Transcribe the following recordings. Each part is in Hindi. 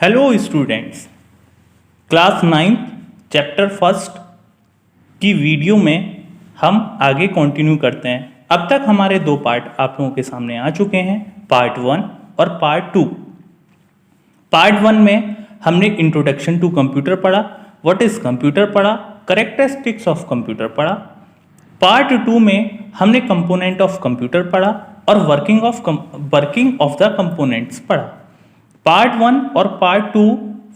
Hello students, class 9 chapter first की वीडियो में हम आगे कंटिन्यू करते हैं। अब तक हमारे दो पार्ट आप लोगों के सामने आ चुके हैं, पार्ट 1 और पार्ट 2। पार्ट 1 में हमने इंट्रोडक्शन टू कंप्यूटर पढ़ा, व्हाट इज कंप्यूटर पढ़ा, कैरेक्टरिस्टिक्स ऑफ कंप्यूटर पढ़ा। पार्ट 2 में हमने कंपोनेंट ऑफ कंप्यूटर पढ़ा और वर्किंग ऑफ द कंपोनेंट्स पढ़ा। पार्ट 1 और पार्ट 2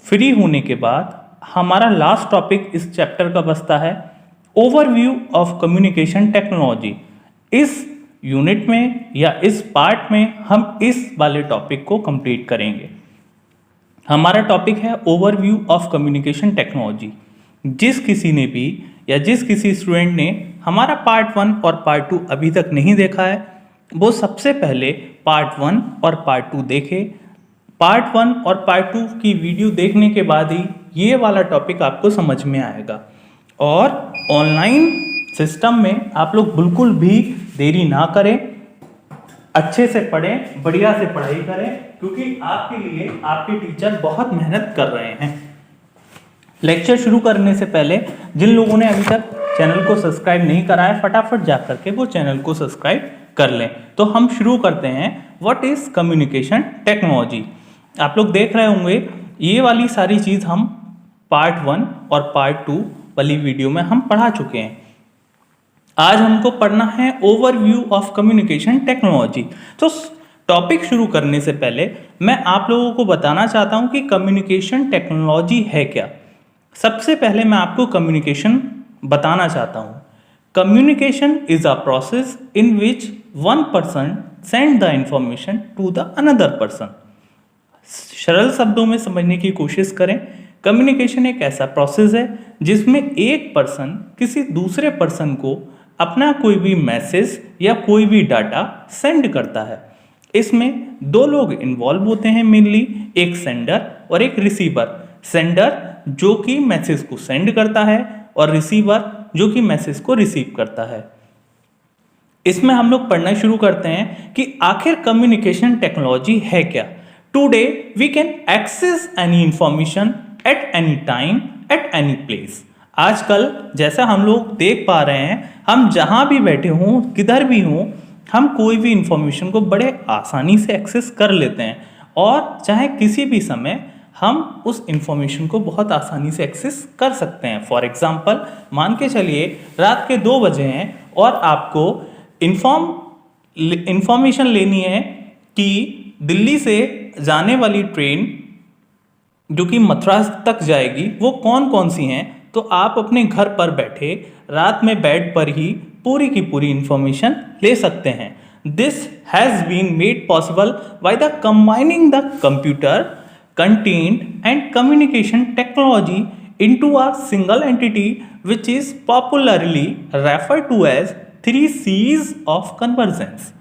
फ्री होने के बाद हमारा लास्ट टॉपिक इस चैप्टर का बचता है ओवरव्यू ऑफ कम्युनिकेशन टेक्नोलॉजी। इस यूनिट में या इस पार्ट में हम इस वाले टॉपिक को कंप्लीट करेंगे। हमारा टॉपिक है ओवरव्यू ऑफ कम्युनिकेशन टेक्नोलॉजी। जिस किसी ने भी या जिस किसी स्टूडेंट ने हमारा पार्ट 1 और पार्ट 2 अभी तक नहीं देखा है, वो सबसे पहले पार्ट 1 और पार्ट 2 देखे। पार्ट 1 और पार्ट 2 की वीडियो देखने के बाद ही ये वाला टॉपिक आपको समझ में आएगा। और ऑनलाइन सिस्टम में आप लोग बिल्कुल भी देरी ना करें, अच्छे से पढ़ें, बढ़िया से पढ़ाई करें, क्योंकि आपके लिए आपके टीचर बहुत मेहनत कर रहे हैं। लेक्चर शुरू करने से पहले जिन लोगों ने अभी तक चैनल को सब्सक्राइब नहीं करा है, फटाफट जा करके वो चैनल को सब्सक्राइब कर लें। तो हम शुरू करते हैं, व्हाट इज कम्युनिकेशन टेक्नोलॉजी। आप लोग देख रहे होंगे ये वाली सारी चीज़ हम पार्ट 1 और पार्ट 2 वाली वीडियो में हम पढ़ा चुके हैं। आज हमको पढ़ना है ओवरव्यू ऑफ कम्युनिकेशन टेक्नोलॉजी। तो टॉपिक शुरू करने से पहले मैं आप लोगों को बताना चाहता हूं कि कम्युनिकेशन टेक्नोलॉजी है क्या। सबसे पहले मैं आपको कम्युनिकेशन बताना चाहता हूं। Communication is a process in which one person send the information to the another person. सरल शब्दों में समझने की कोशिश करें। कम्युनिकेशन एक ऐसा प्रोसेस है जिसमें एक पर्सन किसी दूसरे पर्सन को अपना कोई भी मैसेज या कोई भी डाटा सेंड करता है। इसमें दो लोग इन्वॉल्व होते हैं मेनली, एक सेंडर और एक रिसीवर। सेंडर जो कि मैसेज को सेंड करता है और रिसीवर जो कि मैसेज को रिसीव करता है। इसमें हम लोग पढ़ना शुरू करते हैं कि आखिर कम्युनिकेशन टेक्नोलॉजी है क्या। Today we can access any information at any time at any place। आजकल जैसा हम लोग देख पा रहे हैं, हम जहां भी बैठे हों, किधर भी हों, हम कोई भी इंफॉर्मेशन को बड़े आसानी से एक्सेस कर लेते हैं और चाहे किसी भी समय हम उस इंफॉर्मेशन को बहुत आसानी से एक्सेस कर सकते हैं। फॉर एग्जांपल, मान के चलिए रात के 2 बजे हैं और आपको इंफॉर्मेशन लेनी है कि दिल्ली से जाने वाली ट्रेन जो कि मथुरा तक जाएगी वो कौन कौन सी हैं। तो आप अपने घर पर बैठे रात में बेड पर ही पूरी की पूरी इंफॉर्मेशन ले सकते हैं। This has been made possible by the combining the computer content and communication technology into a single entity which is popularly referred to as 3 C's of convergence.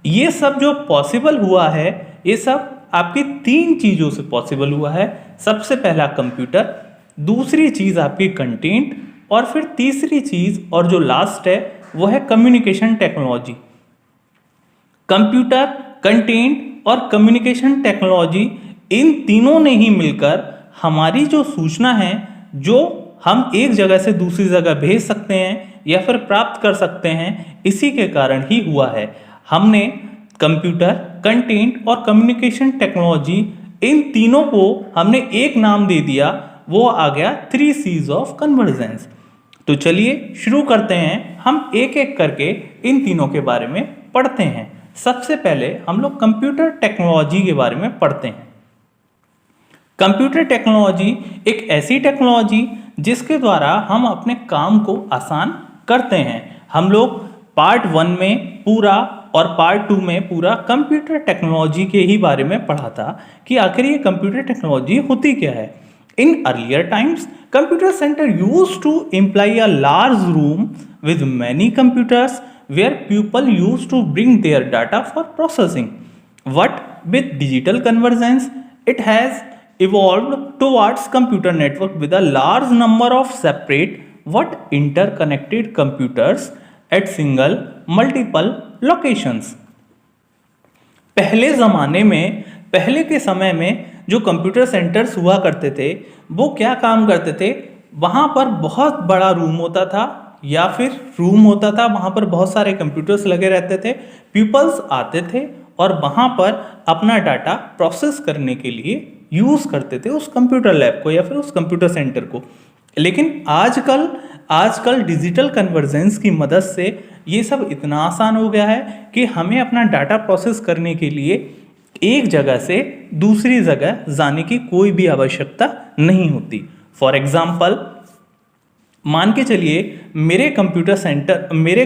ये सब जो पॉसिबल हुआ है, ये सब आपकी 3 चीज़ों से पॉसिबल हुआ है। सबसे पहला कंप्यूटर, दूसरी चीज़ आपकी कंटेंट, और फिर तीसरी चीज़ और जो लास्ट है वो है कम्युनिकेशन टेक्नोलॉजी। कंप्यूटर, कंटेंट और कम्युनिकेशन टेक्नोलॉजी, इन तीनों ने ही मिलकर हमारी जो सूचना है, जो हम एक जगह से दूसरी जगह भेज सकते हैं या फिर प्राप्त कर सकते हैं, इसी के कारण ही हुआ है। हमने कंप्यूटर, कंटेंट और कम्युनिकेशन टेक्नोलॉजी, इन तीनों को हमने एक नाम दे दिया, वो आ गया 3 C's ऑफ कन्वर्जेंस। तो चलिए शुरू करते हैं, हम एक एक करके इन तीनों के बारे में पढ़ते हैं। सबसे पहले हम लोग कंप्यूटर टेक्नोलॉजी के बारे में पढ़ते हैं। कंप्यूटर टेक्नोलॉजी एक ऐसी टेक्नोलॉजी जिसके द्वारा हम अपने काम को आसान करते हैं। हम लोग पार्ट 1 में पूरा और पार्ट 2 में पूरा कंप्यूटर टेक्नोलॉजी के ही बारे में पढ़ा था कि आखिर ये कंप्यूटर टेक्नोलॉजी होती क्या है। In earlier times computer centre used to employ a large room with many computers where people used to bring their data for processing. But with digital convergence it has evolved towards computer network with a large number of separate but interconnected computers at single multiple locations। पहले ज़माने में, पहले के समय में जो कंप्यूटर सेंटर्स हुआ करते थे वो क्या काम करते थे, वहाँ पर बहुत बड़ा रूम होता था या फिर रूम होता था, वहाँ पर बहुत सारे कंप्यूटर्स लगे रहते थे, पीपल्स आते थे और वहाँ पर अपना डाटा प्रोसेस करने के लिए यूज़ करते थे उस कंप्यूटर लैब को या फिर उस कंप्यूटर सेंटर को। लेकिन आजकल डिजिटल कन्वर्जेंस की मदद से ये सब इतना आसान हो गया है कि हमें अपना डाटा प्रोसेस करने के लिए एक जगह से दूसरी जगह जाने की कोई भी आवश्यकता नहीं होती। फॉर एग्जाम्पल, मान के चलिए मेरे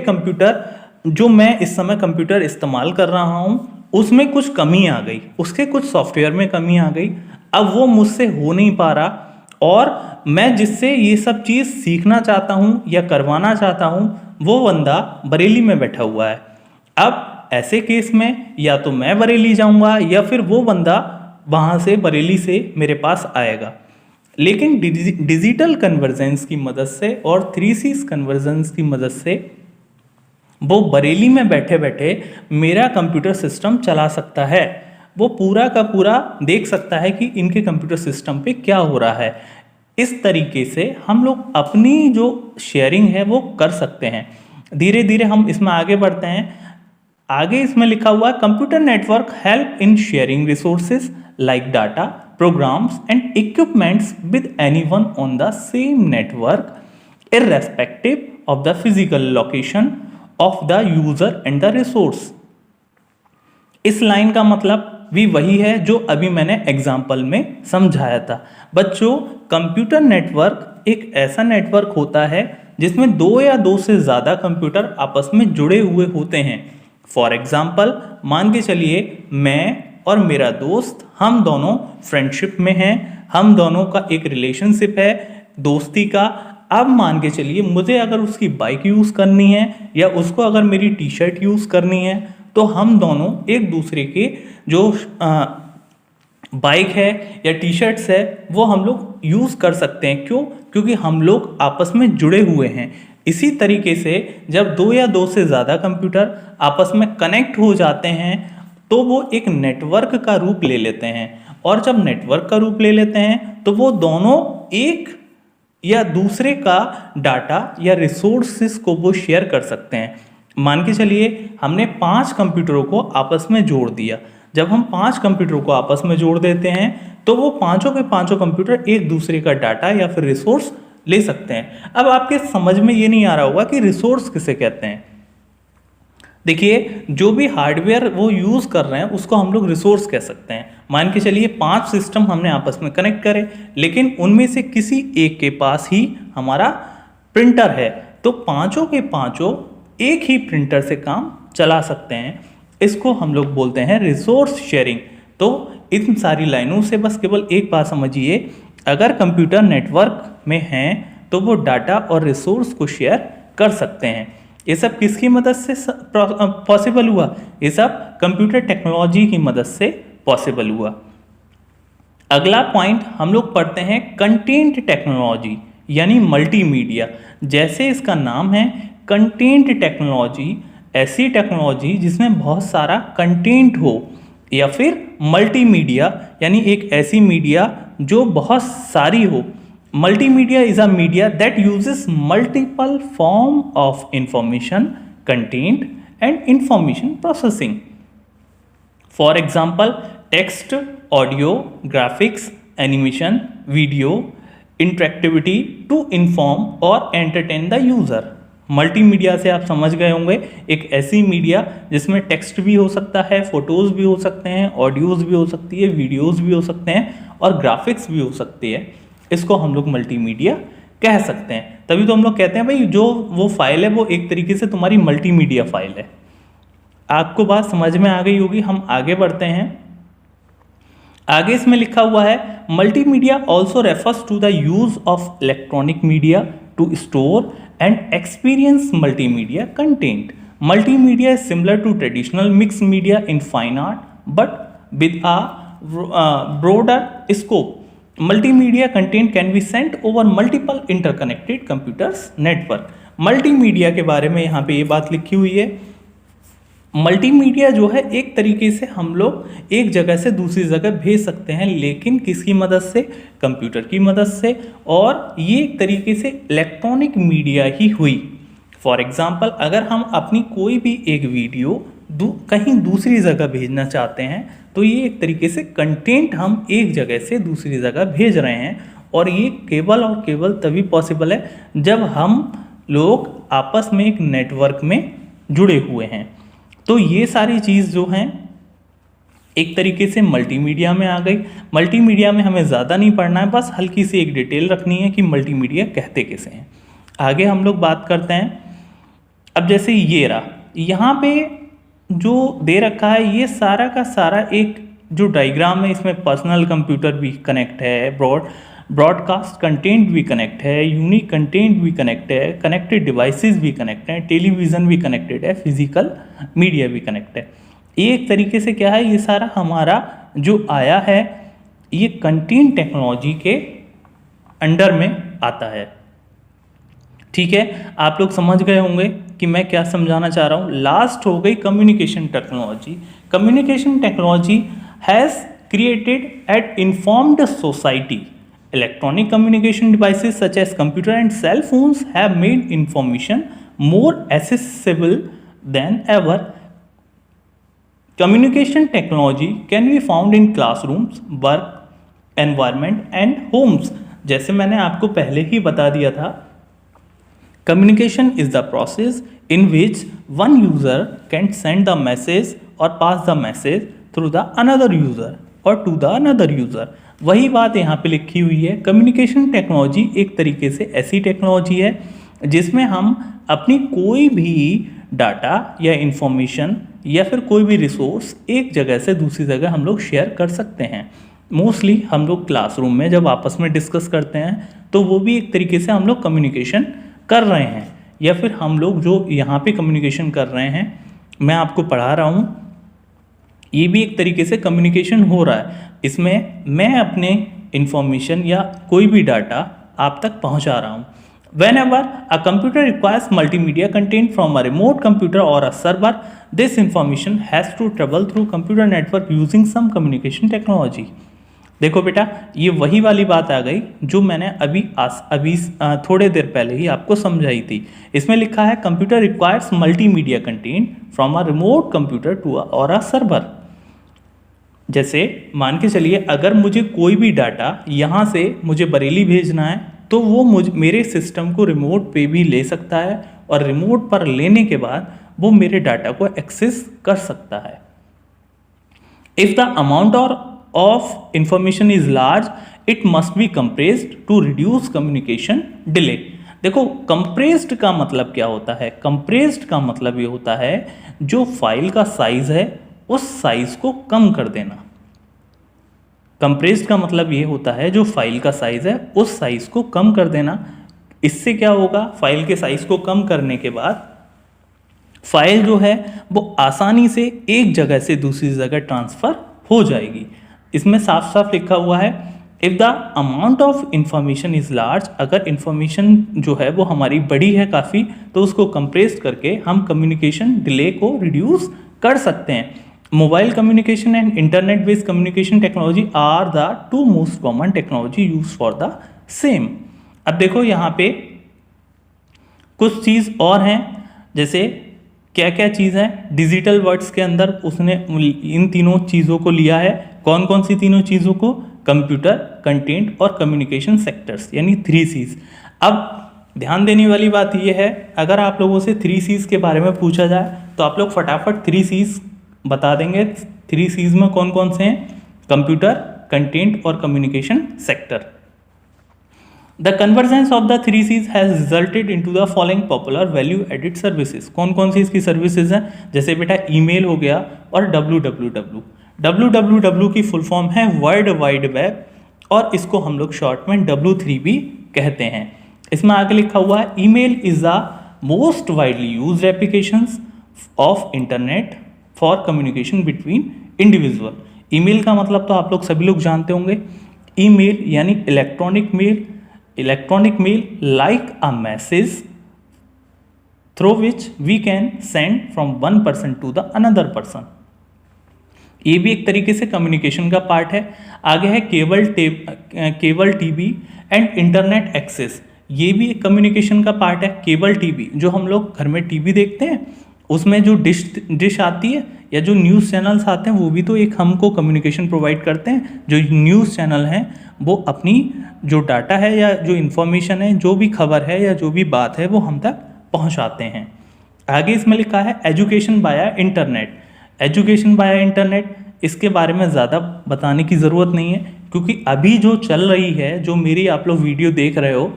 कंप्यूटर जो मैं इस समय कंप्यूटर इस्तेमाल कर रहा हूँ उसमें कुछ कमी आ गई, उसके कुछ सॉफ्टवेयर में कमी आ गई, अब वो मुझसे हो नहीं पा रहा और मैं जिससे ये सब चीज़ सीखना चाहता हूँ या करवाना चाहता हूँ वो बंदा बरेली में बैठा हुआ है। अब ऐसे केस में या तो मैं बरेली जाऊँगा या फिर वो बंदा वहाँ से बरेली से मेरे पास आएगा। लेकिन डिजिटल कन्वर्जेंस की मदद से और 3Cs कन्वर्जेंस की मदद से वो बरेली में बैठे बैठे मेरा कंप्यूटर सिस्टम चला सकता है, वो पूरा का पूरा देख सकता है कि इनके कंप्यूटर सिस्टम पे क्या हो रहा है। इस तरीके से हम लोग अपनी जो शेयरिंग है वो कर सकते हैं। धीरे धीरे हम इसमें आगे बढ़ते हैं। आगे इसमें लिखा हुआ है computer network help in sharing resources like data, programs and equipments with anyone on the same network irrespective of the physical location of the user and the resource. इस लाइन का मतलब भी वही है जो अभी मैंने एग्जाम्पल में समझाया था। बच्चों, कंप्यूटर नेटवर्क एक ऐसा नेटवर्क होता है जिसमें दो या दो से ज़्यादा कंप्यूटर आपस में जुड़े हुए होते हैं। फॉर एग्जाम्पल, मान के चलिए मैं और मेरा दोस्त, हम दोनों फ्रेंडशिप में हैं, हम दोनों का एक रिलेशनशिप है दोस्ती का। अब मान के चलिए मुझे अगर उसकी बाइक यूज़ करनी है या उसको अगर मेरी टी शर्ट यूज़ करनी है तो हम दोनों एक दूसरे के जो बाइक है या टी शर्ट्स है वो हम लोग यूज़ कर सकते हैं। क्यों? क्योंकि हम लोग आपस में जुड़े हुए हैं। इसी तरीके से जब दो या दो से ज़्यादा कंप्यूटर आपस में कनेक्ट हो जाते हैं तो वो एक नेटवर्क का रूप ले लेते हैं, और जब नेटवर्क का रूप ले लेते हैं तो वो दोनों एक या दूसरे का डाटा या रिसोर्सेस को वो शेयर कर सकते हैं। मान के चलिए हमने 5 कंप्यूटरों को आपस में जोड़ दिया। जब हम 5 कंप्यूटरों को आपस में जोड़ देते हैं तो वो पांचों के पांचों कंप्यूटर एक दूसरे का डाटा या फिर रिसोर्स ले सकते हैं। अब आपके समझ में ये नहीं आ रहा होगा कि रिसोर्स किसे कहते हैं। देखिए, जो भी हार्डवेयर वो यूज़ कर रहे हैं उसको हम लोग रिसोर्स कह सकते हैं। मान के चलिए 5 सिस्टम हमने आपस में कनेक्ट करे, लेकिन उनमें से किसी एक के पास ही हमारा प्रिंटर है, तो पांचों के पांचों एक ही प्रिंटर से काम चला सकते हैं। इसको हम लोग बोलते हैं रिसोर्स शेयरिंग। तो इन सारी लाइनों से बस केवल एक बात समझिए, अगर कंप्यूटर नेटवर्क में हैं तो वो डाटा और रिसोर्स को शेयर कर सकते हैं। ये सब किसकी मदद से पॉसिबल हुआ? ये सब कंप्यूटर टेक्नोलॉजी की मदद से पॉसिबल हुआ। अगला पॉइंट हम लोग पढ़ते हैं कंटेंट टेक्नोलॉजी यानी मल्टीमीडिया। जैसे इसका नाम है कंटेंट टेक्नोलॉजी, ऐसी टेक्नोलॉजी जिसमें बहुत सारा कंटेंट हो, या फिर मल्टीमीडिया यानी एक ऐसी मीडिया जो बहुत सारी हो। Multimedia is a media that uses multiple form of information, content and information processing. For example, text, audio, graphics, animation, video, interactivity to inform or entertain the user. Multimedia से आप समझ गए होंगे, एक ऐसी मीडिया जिसमें टेक्स्ट भी हो सकता है, फोटोज़ भी हो सकते हैं, ऑडियोज़ भी हो सकती है, वीडियोज़ भी हो सकते हैं और ग्राफिक्स भी हो सकती है। इसको हम लोग मल्टीमीडिया कह सकते हैं। तभी तो हम लोग कहते हैं भाई जो वो फाइल है वो एक तरीके से तुम्हारी मल्टीमीडिया फाइल है। आपको बात समझ में आ गई होगी। हम आगे बढ़ते हैं। आगे इसमें लिखा हुआ है multimedia also refers to the use of electronic media to store and experience multimedia content. Multimedia is similar to traditional mix media in fine art but with a broader scope. Multimedia content can be sent over multiple interconnected computers network. Multimedia के बारे में यहाँ पे ये बात लिखी हुई है मल्टीमीडिया जो है एक तरीके से हम लोग एक जगह से दूसरी जगह भेज सकते हैं, लेकिन किसकी मदद से? कंप्यूटर की मदद से। और ये एक तरीके से इलेक्ट्रॉनिक मीडिया ही हुई। फॉर एग्जाम्पल, अगर हम अपनी कोई भी एक वीडियो कहीं दूसरी जगह भेजना चाहते हैं तो ये एक तरीके से कंटेंट हम एक जगह से दूसरी जगह भेज रहे हैं। और ये केवल और केवल तभी पॉसिबल है जब हम लोग आपस में एक नेटवर्क में जुड़े हुए हैं। तो ये सारी चीज़ जो हैं एक तरीके से मल्टीमीडिया में आ गई। मल्टीमीडिया में हमें ज़्यादा नहीं पढ़ना है, बस हल्की सी एक डिटेल रखनी है कि मल्टीमीडिया कहते किसे हैं। आगे हम लोग बात करते हैं। अब जैसे ये रहा, यहाँ पे जो दे रखा है ये सारा का सारा एक जो डायग्राम है, इसमें पर्सनल कंप्यूटर भी कनेक्ट है, ब्रॉडकास्ट कंटेंट भी कनेक्ट है, यूनिक कंटेंट भी कनेक्ट है, कनेक्टेड डिवाइसेस भी कनेक्ट हैं, टेलीविज़न भी कनेक्टेड है, फिजिकल मीडिया भी कनेक्ट है। ये एक तरीके से क्या है, ये सारा हमारा जो आया है ये कंटेंट टेक्नोलॉजी के अंडर में आता है। ठीक है, आप लोग समझ गए होंगे कि मैं क्या समझाना चाह रहा हूँ। लास्ट हो गई communication technology. Communication technology has created at informed society. Electronic communication devices such as computer and cell phones have made information more accessible than ever. Communication technology can be found in classrooms, work environment and homes. जैसे मैंने आपको पहले ही बता दिया था, communication is the process in which one user can send the message or pass the message through the another user or to the another user. वही बात यहाँ पे लिखी हुई है। कम्युनिकेशन टेक्नोलॉजी एक तरीके से ऐसी टेक्नोलॉजी है जिसमें हम अपनी कोई भी डाटा या इंफॉर्मेशन या फिर कोई भी रिसोर्स एक जगह से दूसरी जगह हम लोग शेयर कर सकते हैं। मोस्टली हम लोग क्लासरूम में जब आपस में डिस्कस करते हैं तो वो भी एक तरीके से हम लोग कम्युनिकेशन कर रहे हैं, या फिर हम लोग जो यहाँ पे कम्युनिकेशन कर रहे हैं, मैं आपको पढ़ा रहा हूँ, ये भी एक तरीके से कम्युनिकेशन हो रहा है। इसमें मैं अपने इंफॉर्मेशन या कोई भी डाटा आप तक पहुंचा रहा हूं। Whenever a computer requires multimedia content from a remote computer or a server, this information has to travel through computer network using some communication technology. देखो बेटा, ये वही वाली बात आ गई जो मैंने अभी थोड़े देर पहले ही आपको समझाई थी। इसमें लिखा है computer requires multimedia content from a remote computer to और अ सर्वर। जैसे मान के चलिए, अगर मुझे कोई भी डाटा यहाँ से मुझे बरेली भेजना है तो वो मेरे सिस्टम को रिमोट पे भी ले सकता है, और रिमोट पर लेने के बाद वो मेरे डाटा को एक्सेस कर सकता है। If the amount of information is large, it must be compressed to reduce communication delay. देखो, कंप्रेस्ड का मतलब क्या होता है? कंप्रेस्ड का मतलब ये होता है जो फाइल का साइज है उस साइज को कम कर देना। कंप्रेस्ड का मतलब ये होता है जो फाइल का साइज है उस साइज को कम कर देना। इससे क्या होगा? फाइल के साइज को कम करने के बाद फाइल जो है वो आसानी से एक जगह से दूसरी जगह ट्रांसफर हो जाएगी। इसमें साफ साफ लिखा हुआ है, if the amount of information is large, अगर इंफॉर्मेशन जो है वो हमारी बड़ी है काफ़ी, तो उसको कंप्रेस करके हम कम्युनिकेशन डिले को रिड्यूस कर सकते हैं। Mobile communication and internet based communication technology are the two most common technology use for the same. अब देखो यहाँ पे कुछ चीज़ और हैं, जैसे क्या क्या चीज़ है डिजिटल वर्ड्स के अंदर उसने इन तीनों चीज़ों को लिया है। कौन कौन सी तीनों चीज़ों को? कंप्यूटर, कंटेंट और कम्युनिकेशन सेक्टर्स, यानी 3 Cs। अब ध्यान देने वाली बात यह है, अगर आप लोगों से 3 Cs के बारे में पूछा जाए तो आप लोग फटाफट 3 Cs बता देंगे। 3 Cs में कौन कौन से हैं? कंप्यूटर, कंटेंट और communication sector. The convergence of the 3 Cs has resulted into the following popular value added services. कौन कौन सी इसकी सर्विसेज हैं? जैसे बेटा ईमेल हो गया और www। www की फुल फॉर्म है वर्ल्ड वाइड वेब, और इसको हम लोग शॉर्ट में W3 भी कहते हैं। इसमें आगे लिखा हुआ है, email is the most widely used applications of internet for communication between individual. Email का मतलब तो आप लोग सभी लोग जानते होंगे। ईमेल यानी electronic mail like a message through which we can send from one person to the another person. ये भी एक तरीके से कम्युनिकेशन का पार्ट है। आगे है cable TV and internet access, ये भी एक कम्युनिकेशन का पार्ट है। केबल टीवी, जो हम लोग घर में टीवी देखते हैं, उसमें जो डिश आती है या जो न्यूज़ चैनल्स आते हैं, वो भी तो एक हमको कम्युनिकेशन प्रोवाइड करते हैं। जो न्यूज़ चैनल हैं वो अपनी जो डाटा है या जो इन्फॉर्मेशन है, जो भी खबर है या जो भी बात है, वो हम तक पहुंचाते हैं। आगे इसमें लिखा है एजुकेशन बाया इंटरनेट। एजुकेशन बाया इंटरनेट, इसके बारे में ज़्यादा बताने की ज़रूरत नहीं है, क्योंकि अभी जो चल रही है, जो मेरी आप लोग वीडियो देख रहे हो,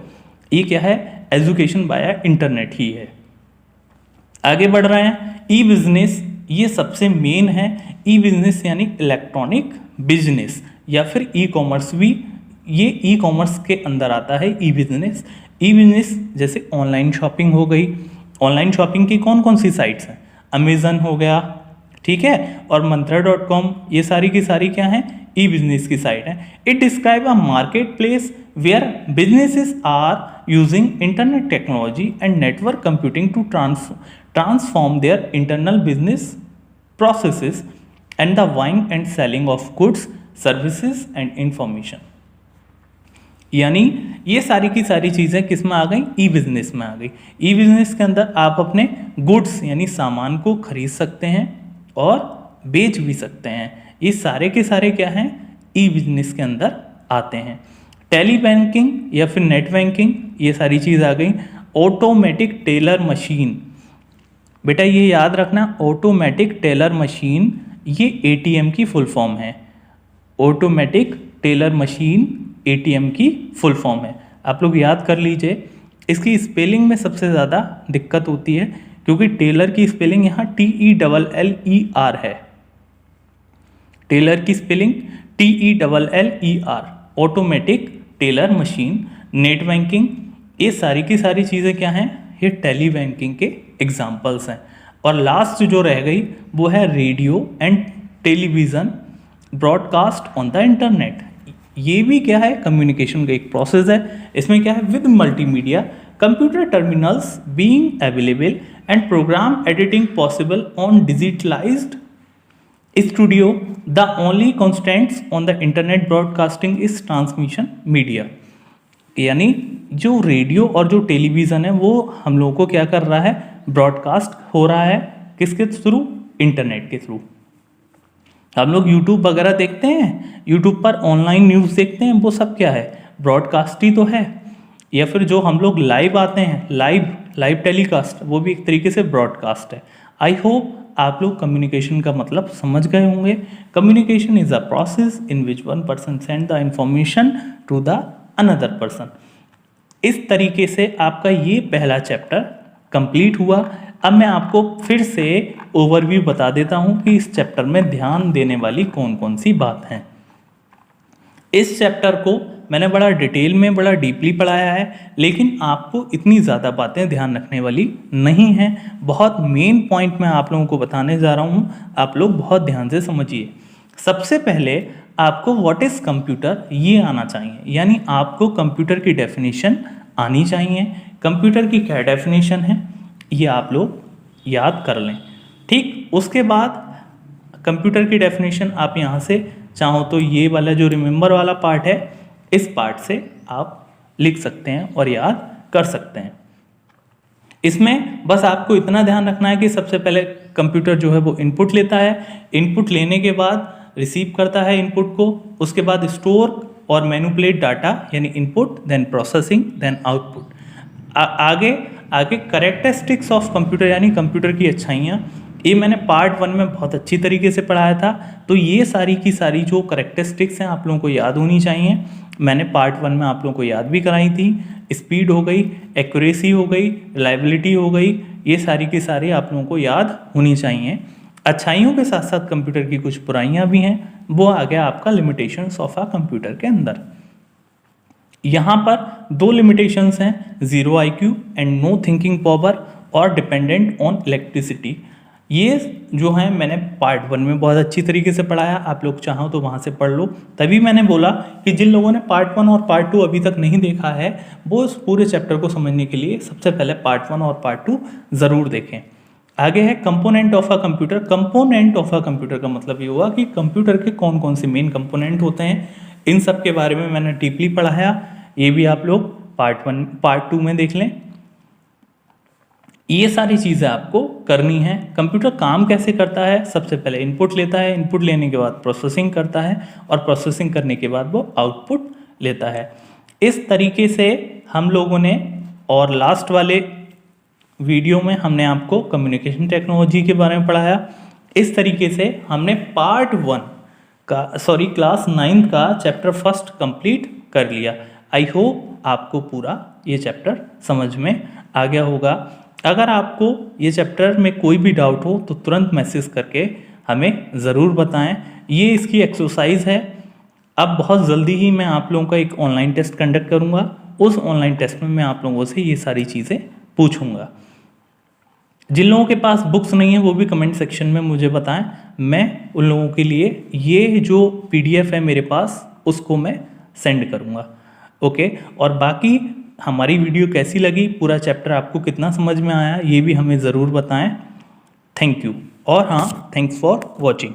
ये क्या है, एजुकेशन बाया इंटरनेट ही है। आगे बढ़ रहे हैं, ई बिजनेस, ये सबसे मेन है। ई बिजनेस यानी इलेक्ट्रॉनिक बिजनेस या फिर ई कॉमर्स भी, ये ई कॉमर्स के अंदर आता है ई बिजनेस। ई बिजनेस जैसे ऑनलाइन शॉपिंग हो गई। ऑनलाइन शॉपिंग की कौन कौन सी साइट्स हैं, अमेजन हो गया, ठीक है, और मंत्रा.com, ये सारी की सारी क्या हैं, ई बिजनेस की साइट है। It describe a market place where businesses are using internet technology and network computing to transform their internal business processes and the buying and selling of goods, services and information। यानी ये सारी की सारी चीज़ें किस में आ गई, ई बिजनेस में आ गई। ई बिजनेस के अंदर आप अपने गुड्स यानी सामान को खरीद सकते हैं और बेच भी सकते हैं। ये सारे के सारे क्या हैं, ई बिजनेस के अंदर आते हैं। टेली बैंकिंग या फिर नेट बैंकिंग, ये सारी चीज़ आ गई। ऑटोमेटिक टेलर मशीन, बेटा ये याद रखना, ऑटोमेटिक टेलर मशीन ये एटीएम की फुल फॉर्म है। ऑटोमेटिक टेलर मशीन एटीएम की फुल फॉर्म है, आप लोग याद कर लीजिए। इसकी स्पेलिंग में सबसे ज़्यादा दिक्कत होती है, क्योंकि टेलर की स्पेलिंग यहाँ TELLER है। टेलर की spelling TELLER। Automatic teller machine, net banking, ये सारी की सारी चीज़ें क्या हैं, ये टेली बैंकिंग के एग्जाम्पल्स हैं। और लास्ट जो रह गई वो है radio and television broadcast on the internet. ये भी क्या है, कम्युनिकेशन का एक प्रोसेस है। इसमें क्या है, with multimedia computer terminals being available and program editing possible on digitalised studio, the only constants on the internet broadcasting is transmission media. यानी जो रेडियो और जो टेलीविज़न है वो हम लोगों को क्या कर रहा है, ब्रॉडकास्ट हो रहा है, किसके थ्रू, इंटरनेट के थ्रू। हम लोग यूट्यूब वगैरह देखते हैं, यूट्यूब पर ऑनलाइन न्यूज़ देखते हैं, वो सब क्या है, ब्रॉडकास्ट ही तो है। या फिर जो हम लोग लाइव आते हैं, लाइव टेलीकास्ट, वो भी एक तरीके से ब्रॉडकास्ट है। आई होप आप लोग कम्युनिकेशन का मतलब समझ गए होंगे। Communication is a process in which one person send the information to the another person. इस तरीके से आपका ये पहला चैप्टर कंप्लीट हुआ। अब मैं आपको फिर से ओवरव्यू बता देता हूँ कि इस चैप्टर में ध्यान देने वाली कौन कौन सी बात हैं। इस चैप्टर को मैंने बड़ा डिटेल में, बड़ा डीपली पढ़ाया है, लेकिन आपको इतनी ज़्यादा बातें ध्यान रखने वाली नहीं हैं। बहुत मेन पॉइंट मैं आप लोगों को बताने जा रहा हूँ, आप लोग बहुत ध्यान से समझिए। सबसे पहले आपको व्हाट इज़ कंप्यूटर ये आना चाहिए, यानी आपको कंप्यूटर की डेफिनेशन आनी चाहिए। कंप्यूटर की क्या डेफिनेशन है ये आप लोग याद कर लें, ठीक। उसके बाद कंप्यूटर की डेफिनेशन आप यहाँ से चाहो तो ये वाला जो रिमेंबर वाला पार्ट है, इस पार्ट से आप लिख सकते हैं और याद कर सकते हैं। इसमें बस आपको इतना ध्यान रखना है कि सबसे पहले कंप्यूटर जो है वो इनपुट लेता है, इनपुट लेने के बाद रिसीव करता है इनपुट को, उसके बाद स्टोर और मैनिपुलेट डाटा यानी input, then processing, then output. आगे कैरेक्टरिस्टिक्स ऑफ कंप्यूटर यानी कंप्यूटर की अच्छाइयाँ, ये मैंने पार्ट 1 में बहुत अच्छी तरीके से पढ़ाया था। तो ये सारी की सारी जो कैरेक्टरिस्टिक्स हैं आप लोगों को याद होनी चाहिए। मैंने पार्ट 1 में आप लोगों को याद भी कराई थी। स्पीड हो गई, एक्यूरेसी हो गई, रिलायबिलिटी हो गई, ये सारी की सारी आप लोगों को याद होनी चाहिए। अच्छाइयों के साथ साथ कंप्यूटर की कुछ बुराइयां भी हैं, वो आ गया आपका लिमिटेशंस ऑफ अ कंप्यूटर के अंदर। यहाँ पर 2 लिमिटेशंस हैं, 0 IQ and no thinking power और डिपेंडेंट ऑन इलेक्ट्रिसिटी। ये जो है मैंने पार्ट 1 में बहुत अच्छी तरीके से पढ़ाया, आप लोग चाहो तो वहाँ से पढ़ लो। तभी मैंने बोला कि जिन लोगों ने पार्ट 1 और पार्ट 2 अभी तक नहीं देखा है वो इस पूरे चैप्टर को समझने के लिए सबसे पहले पार्ट 1 और पार्ट 2 ज़रूर देखें। आगे है component of a computer. Component of a computer का मतलब ये हुआ कि कंप्यूटर के कौन कौन से मेन कंपोनेंट होते हैं, इन सब के बारे में मैंने डीपली पढ़ाया। ये भी आप लोग पार्ट 2 में देख लें। ये सारी चीज़ें आपको करनी है। कंप्यूटर काम कैसे करता है, सबसे पहले इनपुट लेता है, इनपुट लेने के बाद प्रोसेसिंग करता है और प्रोसेसिंग करने के बाद वो आउटपुट लेता है। इस तरीके से हम लोगों ने, और लास्ट वाले वीडियो में हमने आपको कम्युनिकेशन टेक्नोलॉजी के बारे में पढ़ाया। इस तरीके से हमने पार्ट 1 का क्लास 9 का चैप्टर 1 कंप्लीट कर लिया। आई होप आपको पूरा ये चैप्टर समझ में आ गया होगा। अगर आपको ये चैप्टर में कोई भी डाउट हो तो तुरंत मैसेज करके हमें ज़रूर बताएं। ये इसकी एक्सरसाइज है। अब बहुत जल्दी ही मैं आप लोगों का एक ऑनलाइन टेस्ट कंडक्ट करूँगा। उस ऑनलाइन टेस्ट में मैं आप लोगों से ये सारी चीज़ें पूछूंगा। जिन लोगों के पास बुक्स नहीं है वो भी कमेंट सेक्शन में मुझे बताएं। मैं उन लोगों के लिए ये जो PDF है मेरे पास उसको मैं सेंड करूँगा। ओके, और बाकी हमारी वीडियो कैसी लगी, पूरा चैप्टर आपको कितना समझ में आया, ये भी हमें ज़रूर बताएं। Thank you. और हाँ, थैंक्स फॉर वॉचिंग।